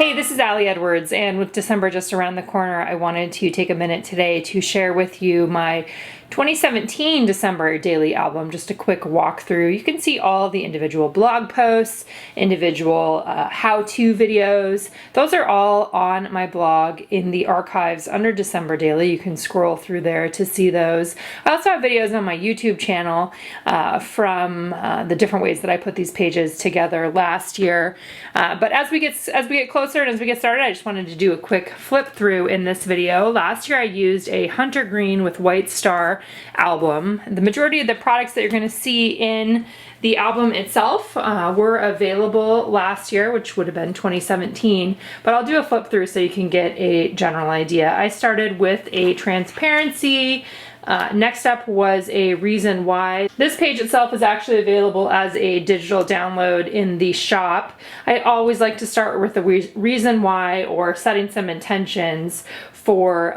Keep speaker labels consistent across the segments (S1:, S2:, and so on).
S1: Hey, this is Allie Edwards, and with December just around the corner, I wanted to take a minute today to share with you my 2017 December daily album, just a quick walkthrough. You can see all of the individual blog posts, individual how-to videos. Those are all on my blog in the archives under December Daily. You can scroll through there to see those. I also have videos on my YouTube channel from the different ways that I put these pages together last year. But as we get closer and as we get started, I just wanted to do a quick flip through in this video. Last year I used a hunter green with white star album. The majority of the products that you're going to see in the album itself were available last year, which would have been 2017, but I'll do a flip through so you can get a general idea. I started with a transparency. Next up was a reason why. This page itself is actually available as a digital download in the shop. I always like to start with a reason why or setting some intentions for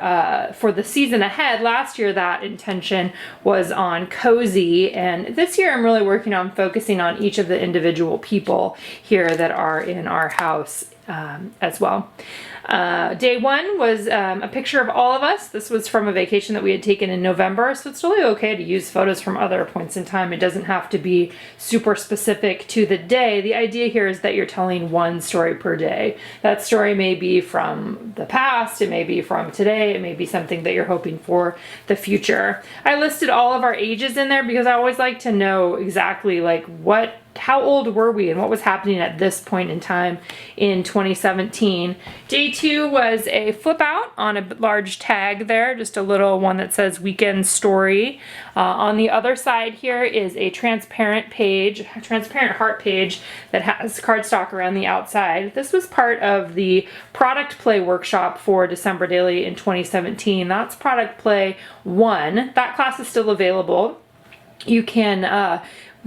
S1: the season ahead. Last year that intention was on cozy, and this year I'm really working on focusing on each of the individual people here that are in our house as well. Day one was a picture of all of us. This was from a vacation that we had taken in November, so it's really okay to use photos from other points in time. It doesn't have to be super specific to the day. The idea here is that you're telling one story per day. That story may be from the past, it may be from today, it may be something that you're hoping for the future. I listed all of our ages in there because I always like to know exactly like how old were we and what was happening at this point in time in 2017. Day two was a flip out on a large tag there, just a little one that says weekend story. On the other side here is a transparent heart page that has cardstock around the outside. This was part of the product play workshop for December Daily in 2017. That's product play 1. That class is still available. You can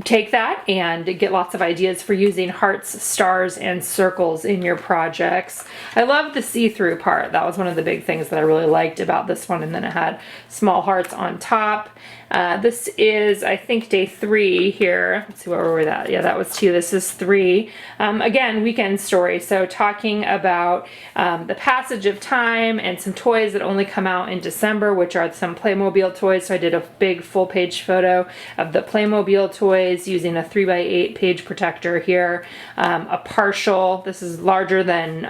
S1: take that and get lots of ideas for using hearts, stars, and circles in your projects. I love the see-through part. That was one of the big things that I really liked about this one, and then it had small hearts on top. This is, I think, day 3 here. Let's see, where were we at? Yeah, that was 2. This is 3. Again, weekend story. So talking about the passage of time and some toys that only come out in December, which are some Playmobil toys. So I did a big full-page photo of the Playmobil toys using a 3x8 page protector here. A partial. This is larger than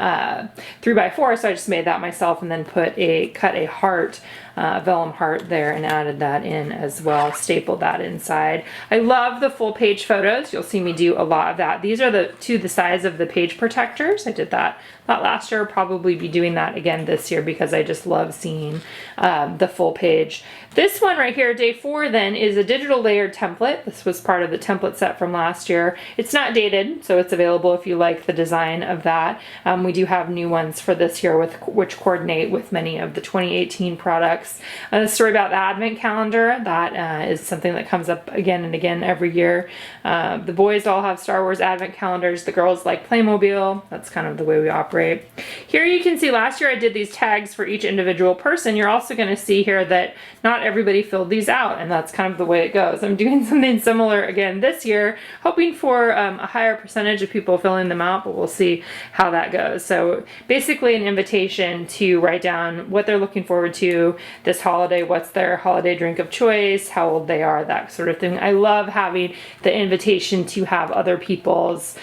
S1: 3x4, so I just made that myself and then cut a heart. Vellum heart there and added that in as well, stapled that inside. I love the full page photos. You'll see me do a lot of that. These are the size of the page protectors. I did that last year. I'll probably be doing that again this year because I just love seeing the full page. This one right here, day 4 then, is a digital layered template. This was part of the template set from last year. It's not dated, so it's available if you like the design of that. We do have new ones for this year which coordinate with many of the 2018 products. A story about the advent calendar, that is something that comes up again and again every year. The boys all have Star Wars advent calendars. The girls like Playmobil. That's kind of the way we operate. Here you can see last year I did these tags for each individual person. You're also going to see here that not everybody filled these out, and that's kind of the way it goes. I'm doing something similar again this year, hoping for a higher percentage of people filling them out, but we'll see how that goes. So basically an invitation to write down what they're looking forward to this holiday, what's their holiday drink of choice, how old they are, that sort of thing. I love having the invitation to have other people's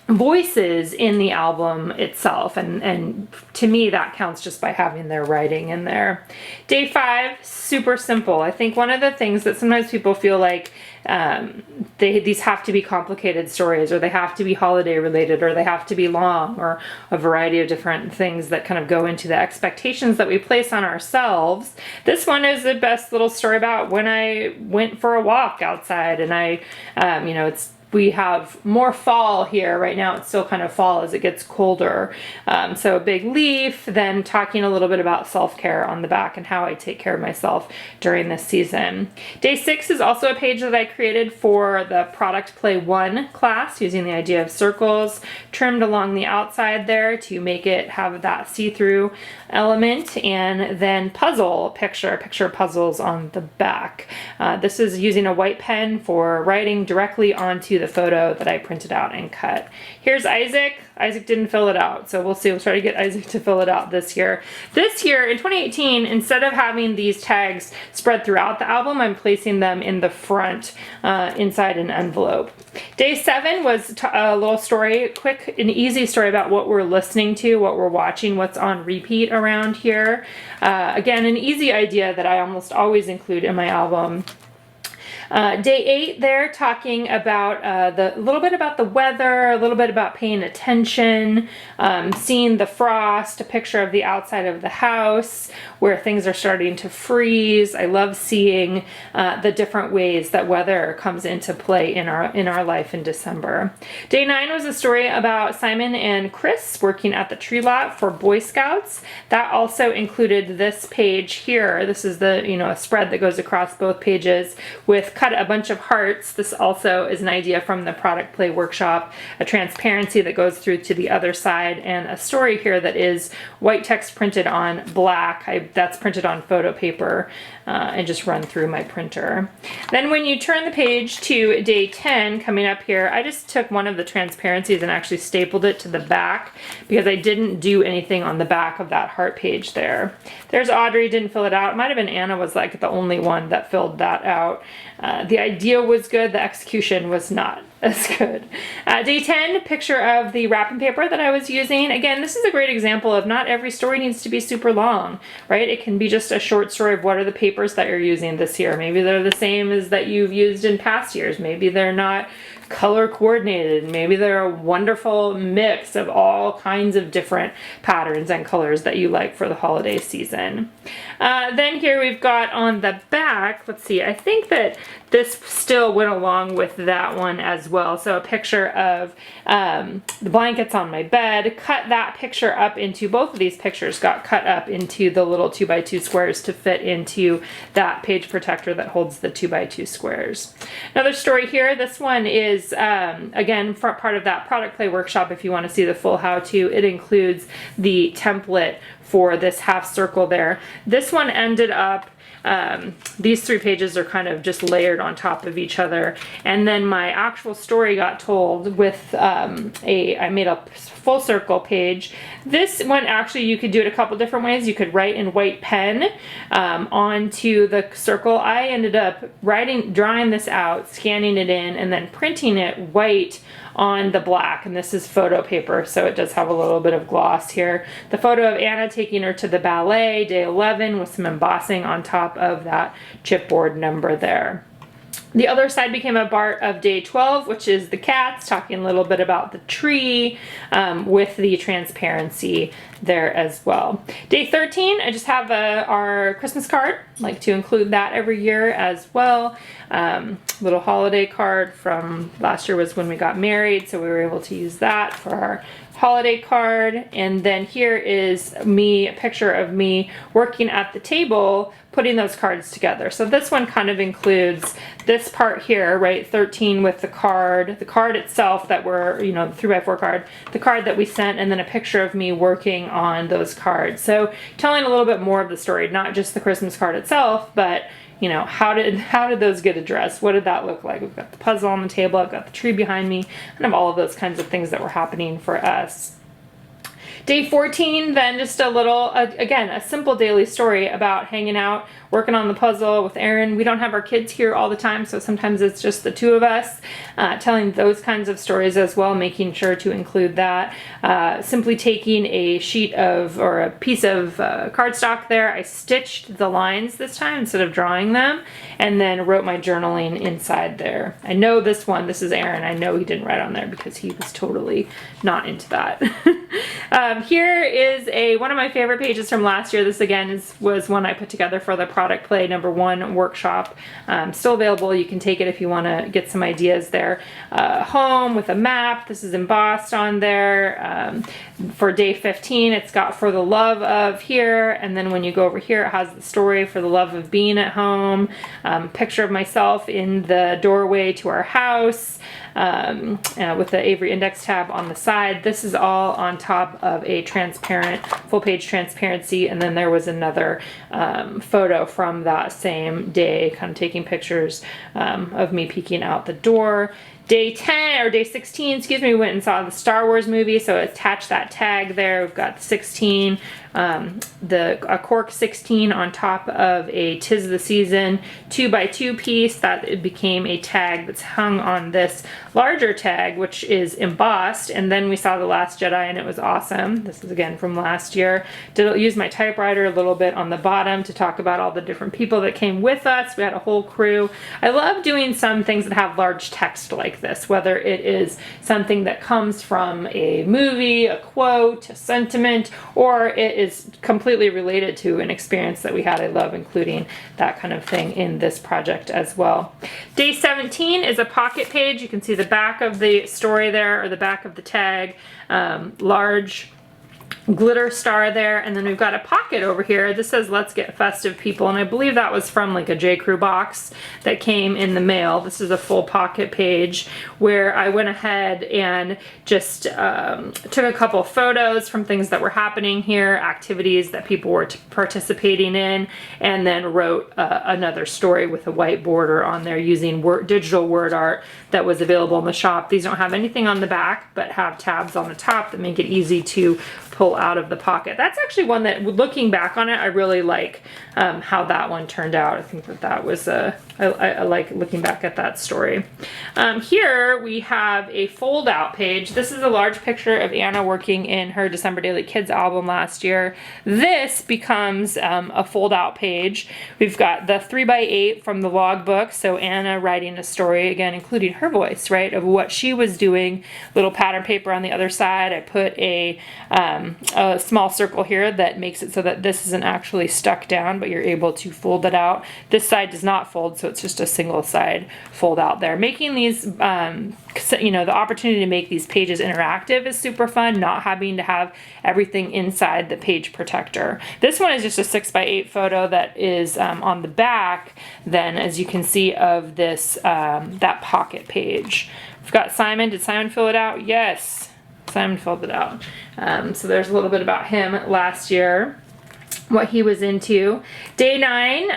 S1: voices in the album itself, and to me that counts just by having their writing in there. Day 5, super simple. I think one of the things that sometimes people feel like these have to be complicated stories, or they have to be holiday related, or they have to be long, or a variety of different things that kind of go into the expectations that we place on ourselves. This one is the best little story about when I went for a walk outside, and we have more fall here. Right now it's still kind of fall as it gets colder. So a big leaf, then talking a little bit about self-care on the back and how I take care of myself during this season. Day 6 is also a page that I created for the Product Play 1 class using the idea of circles trimmed along the outside there to make it have that see-through element, and then picture puzzles on the back. This is using a white pen for writing directly onto the photo that I printed out and cut. Here's Isaac. Isaac didn't fill it out, so we'll see. We'll try to get Isaac to fill it out this year. This year, in 2018, instead of having these tags spread throughout the album, I'm placing them in the front inside an envelope. Day 7 was a little story, quick and easy story about what we're listening to, what we're watching, what's on repeat around here. Again, an easy idea that I almost always include in my album. Day 8 there, talking about a little bit about the weather, a little bit about paying attention, seeing the frost, a picture of the outside of the house where things are starting to freeze. I love seeing the different ways that weather comes into play in our life in December. Day 9 was a story about Simon and Chris working at the tree lot for Boy Scouts. That also included this page here. This is the a spread that goes across both pages with cut a bunch of hearts. This also is an idea from the product play workshop, a transparency that goes through to the other side, and a story here that is white text printed on black. That's printed on photo paper and just run through my printer. Then when you turn the page to day 10, coming up here, I just took one of the transparencies and actually stapled it to the back because I didn't do anything on the back of that heart page there. There's Audrey, didn't fill it out. It might have been Anna was like the only one that filled that out. The idea was good, the execution was not as good. Day 10, picture of the wrapping paper that I was using. Again, this is a great example of not every story needs to be super long, right? It can be just a short story of what are the papers that you're using this year. Maybe they're the same as that you've used in past years. Maybe they're not color coordinated. Maybe they're a wonderful mix of all kinds of different patterns and colors that you like for the holiday season. Then here we've got on the back, let's see, I think that this still went along with that one as well. So a picture of the blankets on my bed, cut that picture up into, both of these pictures got cut up into the little 2x2 squares to fit into that page protector that holds the 2x2 squares. Another story here, this one is again part of that product play workshop. If you want to see the full how-to, it includes the template for this half circle there. This one ended up these 3 pages are kind of just layered on top of each other, and then my actual story got told with I made a full circle page. This one actually you could do it a couple different ways. You could write in white pen onto the circle. I ended up drawing this out, scanning it in, and then printing it white on the black, and this is photo paper, so it does have a little bit of gloss here. The photo of Anna taking her to the ballet, day 11, with some embossing on top of that chipboard number there. The other side became a part of day 12, which is the cats, talking a little bit about the tree with the transparency there as well. Day 13, I just have our Christmas card. I like to include that every year as well. Little holiday card from last year was when we got married, so we were able to use that for our holiday card. And then here is me, a picture of me working at the table putting those cards together. So this one kind of includes this part here, right? 13 with the card itself that we're, the 3x4 card, the card that we sent, and then a picture of me working on those cards. So telling a little bit more of the story, not just the Christmas card itself, but how did those get addressed? What did that look like? We've got the puzzle on the table, I've got the tree behind me, and have all of those kinds of things that were happening for us. Day 14, then just a little, again, a simple daily story about hanging out, working on the puzzle with Erin. We don't have our kids here all the time, so sometimes it's just the 2 of us, telling those kinds of stories as well, making sure to include that. Simply taking a sheet of, or a piece of cardstock there, I stitched the lines this time instead of drawing them, and then wrote my journaling inside there. I know this one, this is Erin, I know he didn't write on there because he was totally not into that. Here is one of my favorite pages from last year. This again was one I put together for the Product Play #1 workshop. Still available. You can take it if you want to get some ideas there. Home with a map. This is embossed on there. For day 15, it's got For the Love of here, and then when you go over here, it has the story For the Love of Being at Home. Picture of myself in the doorway to our house. With the Avery index tab on the side. This is all on top of a transparent, full page transparency, and then there was another photo from that same day, kind of taking pictures of me peeking out the door. Day 10, or day 16, excuse me, we went and saw the Star Wars movie, so attach that tag there. We've got the 16, a cork 16 on top of a 'Tis the Season 2x2 piece that it became a tag that's hung on this larger tag, which is embossed. And then we saw The Last Jedi, and it was awesome. This is again from last year. Did use my typewriter a little bit on the bottom to talk about all the different people that came with us. We had a whole crew. I love doing some things that have large text like this, whether it is something that comes from a movie, a quote, a sentiment, or it is completely related to an experience that we had. I love including that kind of thing in this project as well. Day 17 is a pocket page. You can see the back of the story there, or the back of the tag, large glitter star there, and then we've got a pocket over here. This says "Let's Get Festive, People," and I believe that was from like a J. Crew box that came in the mail. This is a full pocket page where I went ahead and just took a couple photos from things that were happening here, activities that people were participating in, and then wrote another story with a white border on there using digital word art that was available in the shop. These don't have anything on the back, but have tabs on the top that make it easy to pull out of the pocket. That's actually one that, looking back on it, I really like how that one turned out. I think that was I like looking back at that story. Here we have a fold out page. This is a large picture of Anna working in her December Daily Kids album last year. This becomes a fold out page. We've got the 3x8 from the logbook, so Anna writing a story, again including her voice, right, of what she was doing. Little pattern paper on the other side. I put a small circle here that makes it so that this isn't actually stuck down, but you're able to fold it out. This side does not fold, so it's just a single side fold out there. Making these, you know, the opportunity to make these pages interactive is super fun, not having to have everything inside the page protector. This one is just a 6x8 photo that is on the back, then, as you can see, of this, that pocket page. We've got Simon. Did Simon fill it out? Yes. Simon filled it out. So there's a little bit about him last year, what he was into. Day 19,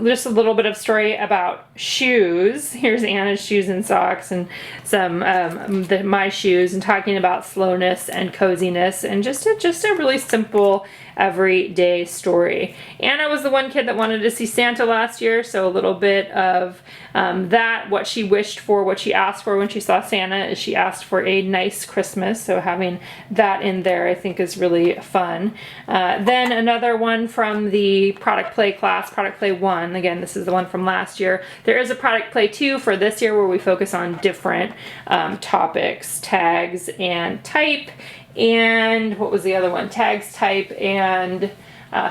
S1: just a little bit of story about shoes. Here's Anna's shoes and socks, and some my shoes, and talking about slowness and coziness, and just a really simple everyday story. Anna was the one kid that wanted to see Santa last year, so a little bit of that, what she wished for, what she asked for when she saw Santa, is she asked for a nice Christmas, so having that in there I think is really fun. Then another one from the product play class, product play 1. Again, this is the one from last year. There is a product play 2 for this year where we focus on different topics, tags and type. And what was the other one? Tags, type, and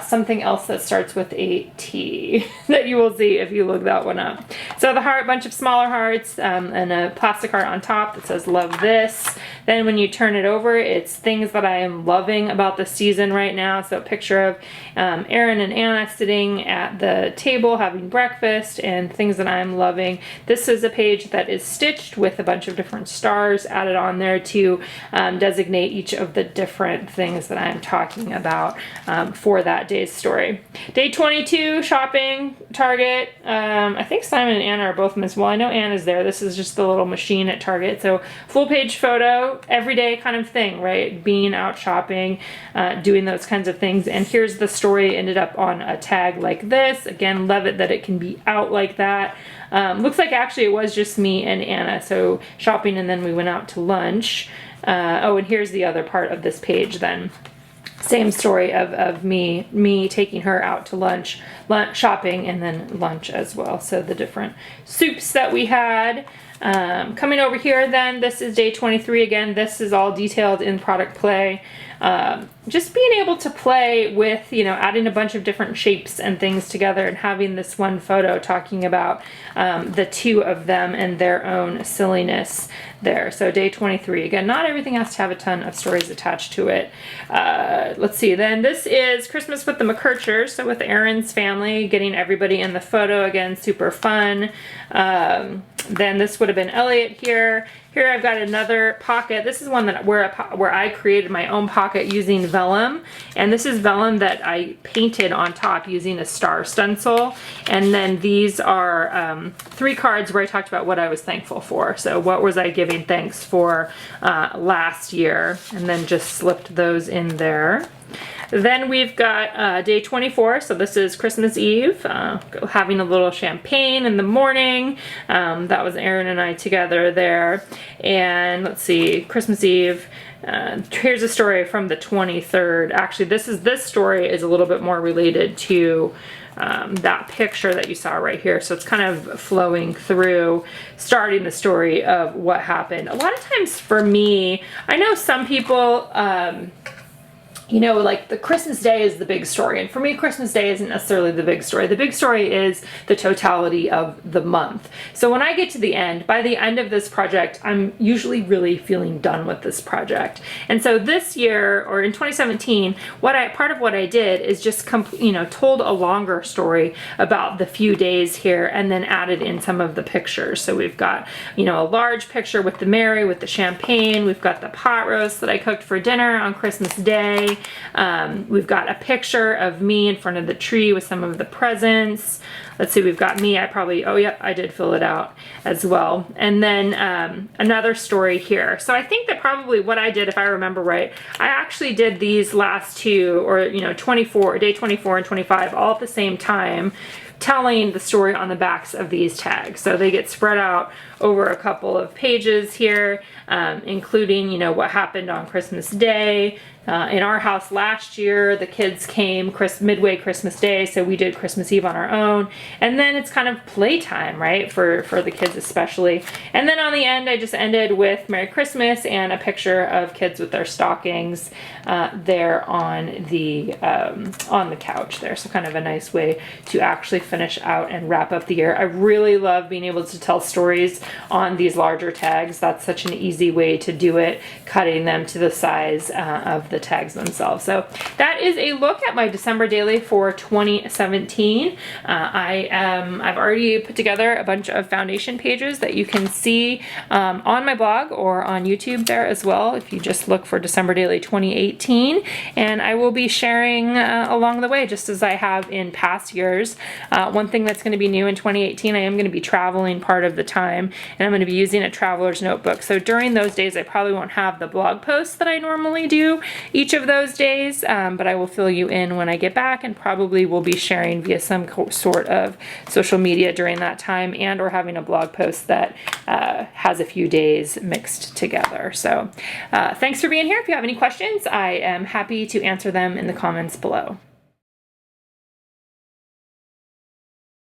S1: something else that starts with a T that you will see if you look that one up. So the heart, bunch of smaller hearts, and a plastic heart on top that says "Love This." Then when you turn it over, it's things that I am loving about the season right now. So a picture of Aaron and Anna sitting at the table having breakfast, and things that I'm loving. This is a page that is stitched with a bunch of different stars added on there to designate each of the different things that I'm talking about for that day's story. Day 22, shopping, Target. I think Simon and Anna are both missed. Well, I know Anna's there. This is just the little machine at Target. So full page photo, everyday kind of thing, right? Being out shopping, doing those kinds of things. And here's the story, ended up on a tag like this. Again, love it that it can be out like that. Looks like actually it was just me and Anna. So shopping, and then we went out to lunch. Oh, and here's the other part of this page then. Same story of me taking her out to lunch, shopping, and then lunch as well. So the different soups that we had. Coming over here then, this is day 23 again. This is all detailed in product play. Just being able to play with, you know, adding a bunch of different shapes and things together, and having this one photo talking about the two of them and their own silliness there. So day 23, again, not everything has to have a ton of stories attached to it. Let's see, then this is Christmas with the McKerchers, so with Aaron's family, getting everybody in the photo, again, super fun. Then this would have been Elliot here. Here I've got another pocket. This is one that where I created my own pocket using vellum. And this is vellum that I painted on top using a star stencil. And then these are 3 cards where I talked about what I was thankful for. So what was I giving thanks for last year? And then just slipped those in there. Then we've got day 24, so this is Christmas Eve, having a little champagne in the morning. That was Aaron and I together there. And let's see, Christmas Eve. Here's a story from the 23rd. Actually, this story is a little bit more related to that picture that you saw right here. So it's kind of flowing through, starting the story of what happened. A lot of times for me, I know some people, you know, like the Christmas Day is the big story. And for me, Christmas Day isn't necessarily the big story. The big story is the totality of the month. So when I get to the end, by the end of this project, I'm usually really feeling done with this project. And so this year, or in 2017, part of what I did is just, told a longer story about the few days here and then added in some of the pictures. So we've got, a large picture with the Mary, with the champagne. We've got the pot roast that I cooked for dinner on Christmas Day. We've got a picture of me in front of the tree with some of the presents. Let's see, we've got me. Oh yep, I did fill it out as well. And then another story here. So I think that probably what I did, if I remember right, I actually did these last two, or day 24 and 25 all at the same time, telling the story on the backs of these tags. So they get spread out over a couple of pages here, including, what happened on Christmas Day. In our house last year, the kids came midway Christmas Day, so we did Christmas Eve on our own. And then it's kind of playtime, right, for the kids especially. And then on the end, I just ended with Merry Christmas and a picture of kids with their stockings there on the couch there. So kind of a nice way to actually finish out and wrap up the year. I really love being able to tell stories on these larger tags. That's such an easy way to do it, cutting them to the size of the tags themselves. So that is a look at my December daily for 2017. I've already put together a bunch of foundation pages that you can see on my blog or on YouTube there as well, if you just look for December daily 2018. And I will be sharing along the way, just as I have in past years. One thing that's going to be new in 2018, I am going to be traveling part of the time, and I'm going to be using a traveler's notebook. So during those days, I probably won't have the blog posts that I normally do each of those days, but I will fill you in when I get back, and probably will be sharing via some sort of social media during that time, and or having a blog post that has a few days mixed together. So thanks for being here. If you have any questions, I am happy to answer them in the comments below.